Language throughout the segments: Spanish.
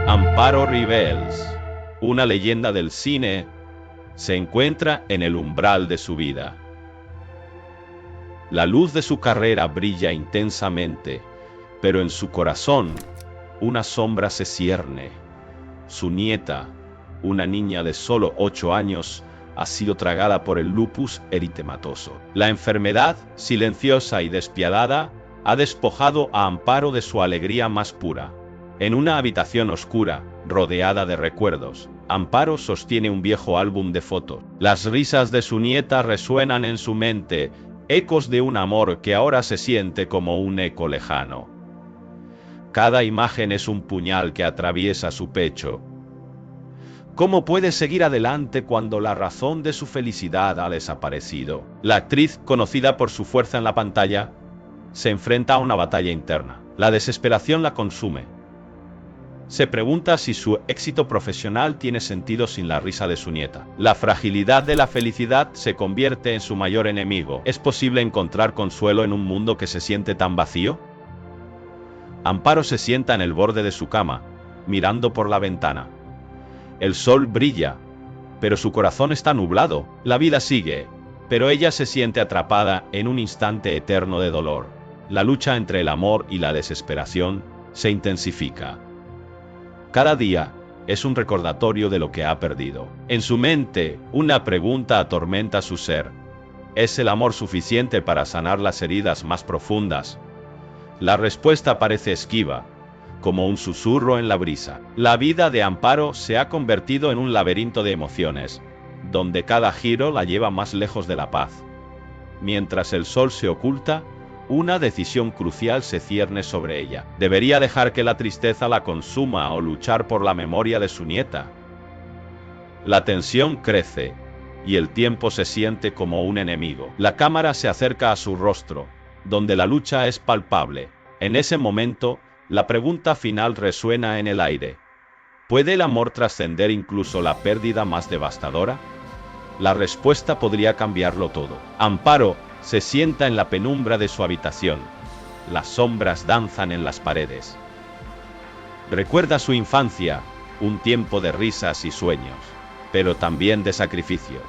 Amparo Rivels, una leyenda del cine, se encuentra en el umbral de su vida. La luz de su carrera brilla intensamente, pero en su corazón una sombra se cierne. Su nieta, una niña de solo 8 años, ha sido tragada por el lupus eritematoso. La enfermedad, silenciosa y despiadada, ha despojado a Amparo de su alegría más pura. En una habitación oscura, rodeada de recuerdos, Amparo sostiene un viejo álbum de fotos. Las risas de su nieta resuenan en su mente, ecos de un amor que ahora se siente como un eco lejano. Cada imagen es un puñal que atraviesa su pecho. ¿Cómo puede seguir adelante cuando la razón de su felicidad ha desaparecido? La actriz, conocida por su fuerza en la pantalla, se enfrenta a una batalla interna. La desesperación la consume. Se pregunta si su éxito profesional tiene sentido sin la risa de su nieta. La fragilidad de la felicidad se convierte en su mayor enemigo. ¿Es posible encontrar consuelo en un mundo que se siente tan vacío? Amparo se sienta en el borde de su cama, mirando por la ventana. El sol brilla, pero su corazón está nublado. La vida sigue, pero ella se siente atrapada en un instante eterno de dolor. La lucha entre el amor y la desesperación se intensifica. Cada día es un recordatorio de lo que ha perdido. En su mente, una pregunta atormenta su ser. ¿Es el amor suficiente para sanar las heridas más profundas? La respuesta parece esquiva, como un susurro en la brisa. La vida de Amparo se ha convertido en un laberinto de emociones, donde cada giro la lleva más lejos de la paz. Mientras el sol se oculta, una decisión crucial se cierne sobre ella. ¿Debería dejar que la tristeza la consuma o luchar por la memoria de su nieta? La tensión crece, y el tiempo se siente como un enemigo. La cámara se acerca a su rostro, donde la lucha es palpable. En ese momento, la pregunta final resuena en el aire. ¿Puede el amor trascender incluso la pérdida más devastadora? La respuesta podría cambiarlo todo. Amparo se sienta en la penumbra de su habitación. Las sombras danzan en las paredes. Recuerda su infancia, un tiempo de risas y sueños, pero también de sacrificios.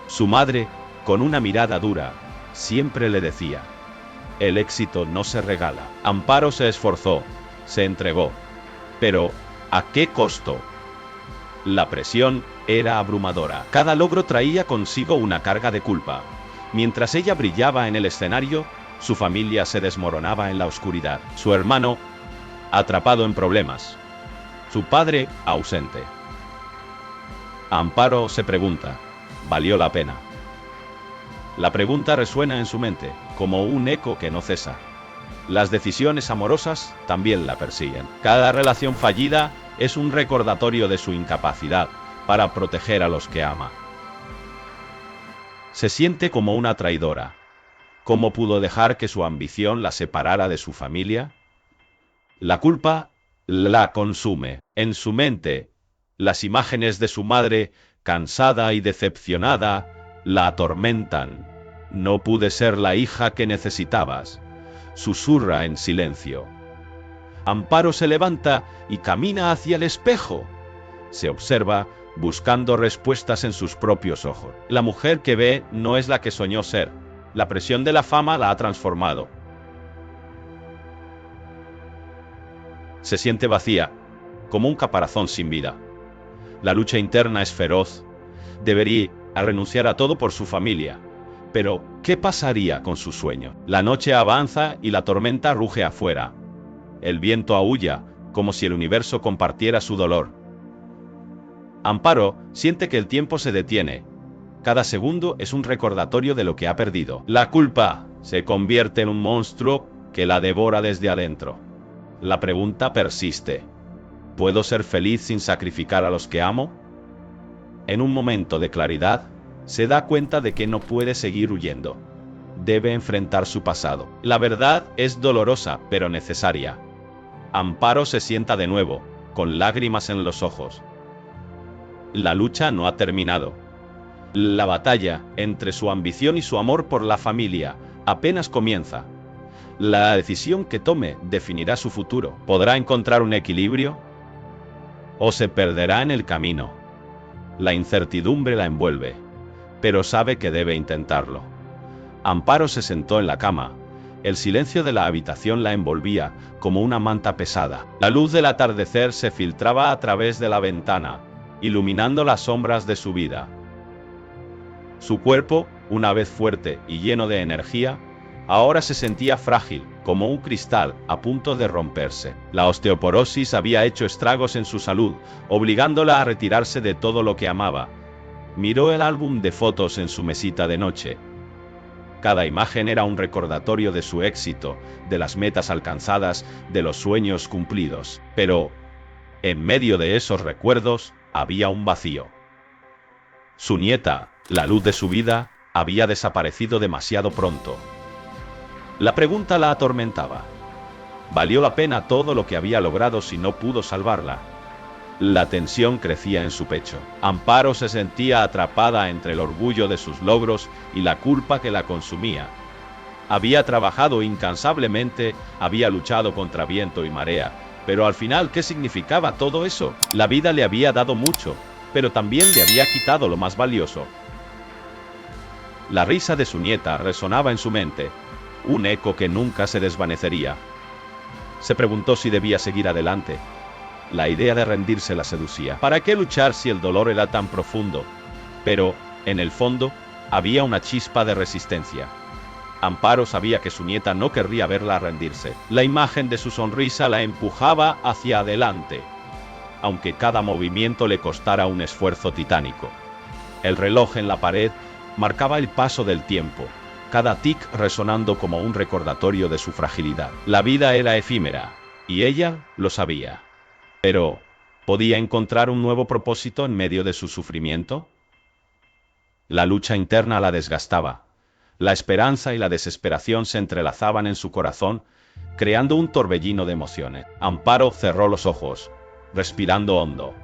Su madre, con una mirada dura, siempre le decía: el éxito no se regala. Amparo se esforzó, se entregó. Pero, ¿a qué costo? La presión era abrumadora. Cada logro traía consigo una carga de culpa. Mientras ella brillaba en el escenario, su familia se desmoronaba en la oscuridad. Su hermano, atrapado en problemas. Su padre, ausente. Amparo se pregunta: ¿valió la pena? La pregunta resuena en su mente, como un eco que no cesa. Las decisiones amorosas también la persiguen. Cada relación fallida es un recordatorio de su incapacidad para proteger a los que ama. Se siente como una traidora. ¿Cómo pudo dejar que su ambición la separara de su familia? La culpa la consume. En su mente, las imágenes de su madre, cansada y decepcionada, la atormentan. No pude ser la hija que necesitabas, susurra en silencio. Amparo se levanta y camina hacia el espejo. Se observa, buscando respuestas en sus propios ojos. La mujer que ve no es la que soñó ser. La presión de la fama la ha transformado. Se siente vacía, como un caparazón sin vida. La lucha interna es feroz. Debería renunciar a todo por su familia. Pero, ¿qué pasaría con su sueño? La noche avanza y la tormenta ruge afuera. El viento aúlla, como si el universo compartiera su dolor. Amparo siente que el tiempo se detiene. Cada segundo es un recordatorio de lo que ha perdido. La culpa se convierte en un monstruo que la devora desde adentro. La pregunta persiste: ¿puedo ser feliz sin sacrificar a los que amo? En un momento de claridad, se da cuenta de que no puede seguir huyendo. Debe enfrentar su pasado. La verdad es dolorosa, pero necesaria. Amparo se sienta de nuevo, con lágrimas en los ojos. La lucha no ha terminado. La batalla entre su ambición y su amor por la familia apenas comienza. La decisión que tome definirá su futuro. ¿Podrá encontrar un equilibrio? o se perderá en el camino. La incertidumbre la envuelve, pero sabe que debe intentarlo. Amparo se sentó en la cama. El silencio de la habitación la envolvía como una manta pesada. La luz del atardecer se filtraba a través de la ventana, iluminando las sombras de su vida. Su cuerpo, una vez fuerte y lleno de energía, ahora se sentía frágil, como un cristal a punto de romperse. La osteoporosis había hecho estragos en su salud, obligándola a retirarse de todo lo que amaba. Miró el álbum de fotos en su mesita de noche. Cada imagen era un recordatorio de su éxito, de las metas alcanzadas, de los sueños cumplidos. Pero, en medio de esos recuerdos, había un vacío. Su nieta, la luz de su vida, había desaparecido demasiado pronto. La pregunta la atormentaba. ¿Valió la pena todo lo que había logrado si no pudo salvarla? La tensión crecía en su pecho. Amparo se sentía atrapada entre el orgullo de sus logros y la culpa que la consumía. Había trabajado incansablemente, había luchado contra viento y marea, pero al final, ¿qué significaba todo eso? La vida le había dado mucho, pero también le había quitado lo más valioso. La risa de su nieta resonaba en su mente, un eco que nunca se desvanecería. Se preguntó si debía seguir adelante. La idea de rendirse la seducía. ¿Para qué luchar si el dolor era tan profundo? Pero, en el fondo, había una chispa de resistencia. Amparo sabía que su nieta no querría verla rendirse. La imagen de su sonrisa la empujaba hacia adelante, aunque cada movimiento le costara un esfuerzo titánico. El reloj en la pared marcaba el paso del tiempo, cada tic resonando como un recordatorio de su fragilidad. La vida era efímera, y ella lo sabía. Pero, ¿podía encontrar un nuevo propósito en medio de su sufrimiento? La lucha interna la desgastaba. La esperanza y la desesperación se entrelazaban en su corazón, creando un torbellino de emociones. Amparo cerró los ojos, respirando hondo.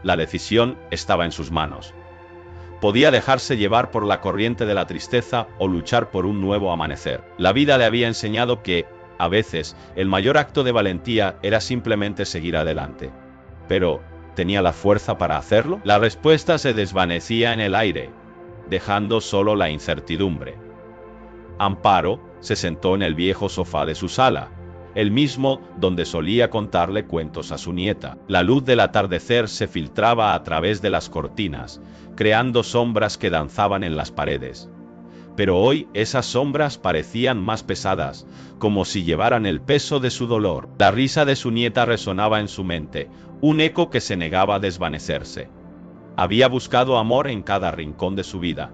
La decisión estaba en sus manos. Podía dejarse llevar por la corriente de la tristeza o luchar por un nuevo amanecer. La vida le había enseñado que, a veces, el mayor acto de valentía era simplemente seguir adelante. Pero, ¿tenía la fuerza para hacerlo? La respuesta se desvanecía en el aire, dejando solo la incertidumbre. Amparo se sentó en el viejo sofá de su sala, el mismo donde solía contarle cuentos a su nieta. La luz del atardecer se filtraba a través de las cortinas, creando sombras que danzaban en las paredes. Pero hoy esas sombras parecían más pesadas, como si llevaran el peso de su dolor. La risa de su nieta resonaba en su mente, un eco que se negaba a desvanecerse. Había buscado amor en cada rincón de su vida.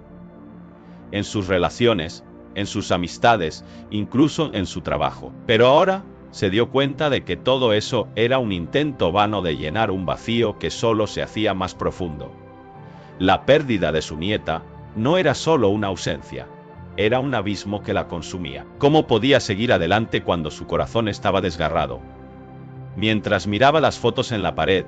En sus relaciones, en sus amistades, incluso en su trabajo. Pero ahora se dio cuenta de que todo eso era un intento vano de llenar un vacío que solo se hacía más profundo. La pérdida de su nieta no era solo una ausencia, era un abismo que la consumía. ¿Cómo podía seguir adelante cuando su corazón estaba desgarrado? Mientras miraba las fotos en la pared,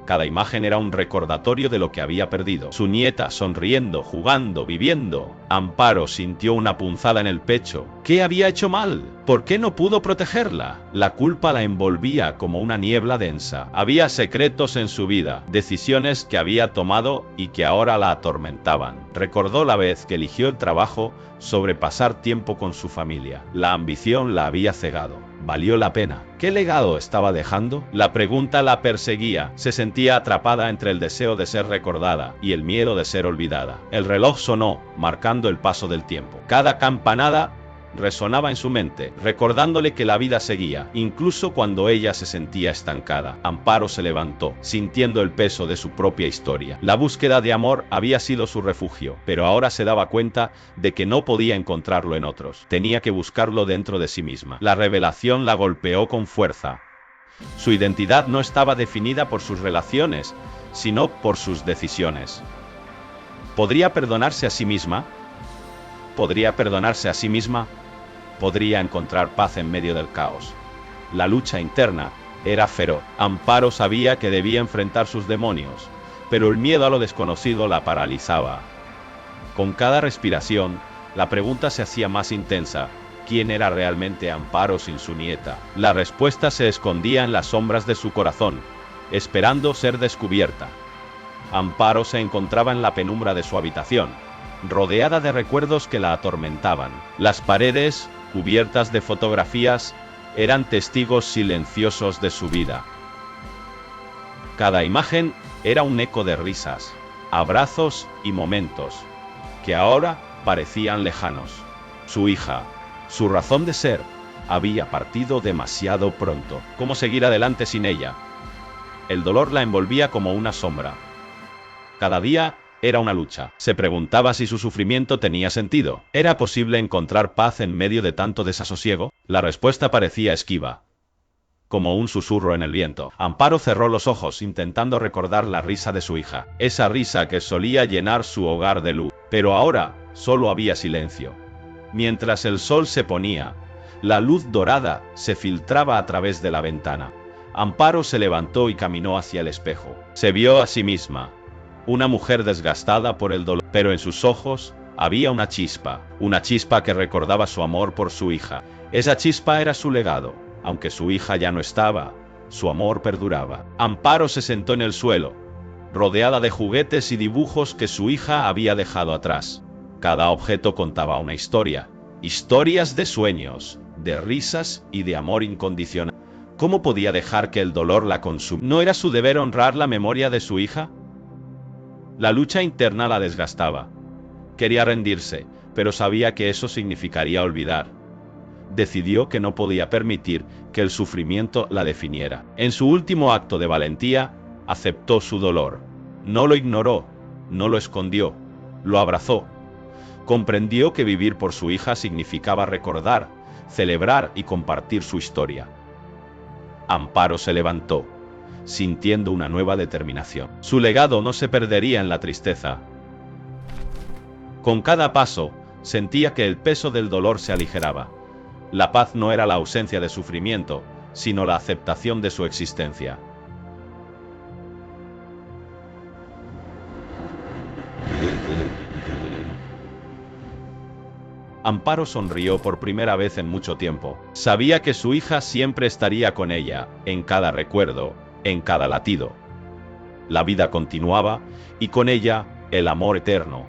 cada imagen era un recordatorio de lo que había perdido. Su nieta sonriendo, jugando, viviendo. Amparo sintió una punzada en el pecho. ¿Qué había hecho mal? ¿Por qué no pudo protegerla? La culpa la envolvía como una niebla densa. Había secretos en su vida, decisiones que había tomado y que ahora la atormentaban. Recordó la vez que eligió el trabajo sobre pasar tiempo con su familia. La ambición la había cegado. ¿Valió la pena? ¿Qué legado estaba dejando? La pregunta la perseguía. Se sentía atrapada entre el deseo de ser recordada y el miedo de ser olvidada. El reloj sonó, marcando el paso del tiempo. Cada campanada resonaba en su mente, recordándole que la vida seguía, incluso cuando ella se sentía estancada. Amparo se levantó, sintiendo el peso de su propia historia. La búsqueda de amor había sido su refugio, pero ahora se daba cuenta de que no podía encontrarlo en otros. Tenía que buscarlo dentro de sí misma. La revelación la golpeó con fuerza. Su identidad no estaba definida por sus relaciones, sino por sus decisiones. ¿Podría perdonarse a sí misma? ¿Podría perdonarse a sí misma? Podría encontrar paz en medio del caos. La lucha interna era feroz. Amparo sabía que debía enfrentar sus demonios, pero el miedo a lo desconocido la paralizaba. Con cada respiración, la pregunta se hacía más intensa. ¿Quién era realmente Amparo sin su nieta? La respuesta se escondía en las sombras de su corazón, esperando ser descubierta. Amparo se encontraba en la penumbra de su habitación, rodeada de recuerdos que la atormentaban. Las paredes, cubiertas de fotografías, eran testigos silenciosos de su vida. Cada imagen era un eco de risas, abrazos y momentos, que ahora parecían lejanos. Su hija, su razón de ser, había partido demasiado pronto. ¿Cómo seguir adelante sin ella? El dolor la envolvía como una sombra. Cada día era una lucha. Se preguntaba si su sufrimiento tenía sentido. ¿Era posible encontrar paz en medio de tanto desasosiego? La respuesta parecía esquiva, como un susurro en el viento. Amparo cerró los ojos intentando recordar la risa de su hija. Esa risa que solía llenar su hogar de luz. Pero ahora solo había silencio. Mientras el sol se ponía, la luz dorada se filtraba a través de la ventana. Amparo se levantó y caminó hacia el espejo. Se vio a sí misma, una mujer desgastada por el dolor, pero en sus ojos había una chispa que recordaba su amor por su hija. Esa chispa era su legado. Aunque su hija ya no estaba, su amor perduraba. Amparo se sentó en el suelo, rodeada de juguetes y dibujos que su hija había dejado atrás. Cada objeto contaba una historia, historias de sueños, de risas y de amor incondicional. ¿Cómo podía dejar que el dolor la consumiera? ¿No era su deber honrar la memoria de su hija? La lucha interna la desgastaba. Quería rendirse, pero sabía que eso significaría olvidar. Decidió que no podía permitir que el sufrimiento la definiera. En su último acto de valentía, aceptó su dolor. No lo ignoró, no lo escondió, lo abrazó. Comprendió que vivir por su hija significaba recordar, celebrar y compartir su historia. Amparo se levantó, sintiendo una nueva determinación. Su legado no se perdería en la tristeza. Con cada paso, sentía que el peso del dolor se aligeraba. La paz no era la ausencia de sufrimiento, sino la aceptación de su existencia. Amparo sonrió por primera vez en mucho tiempo. Sabía que su hija siempre estaría con ella, en cada recuerdo, en cada latido. La vida continuaba, y con ella, el amor eterno.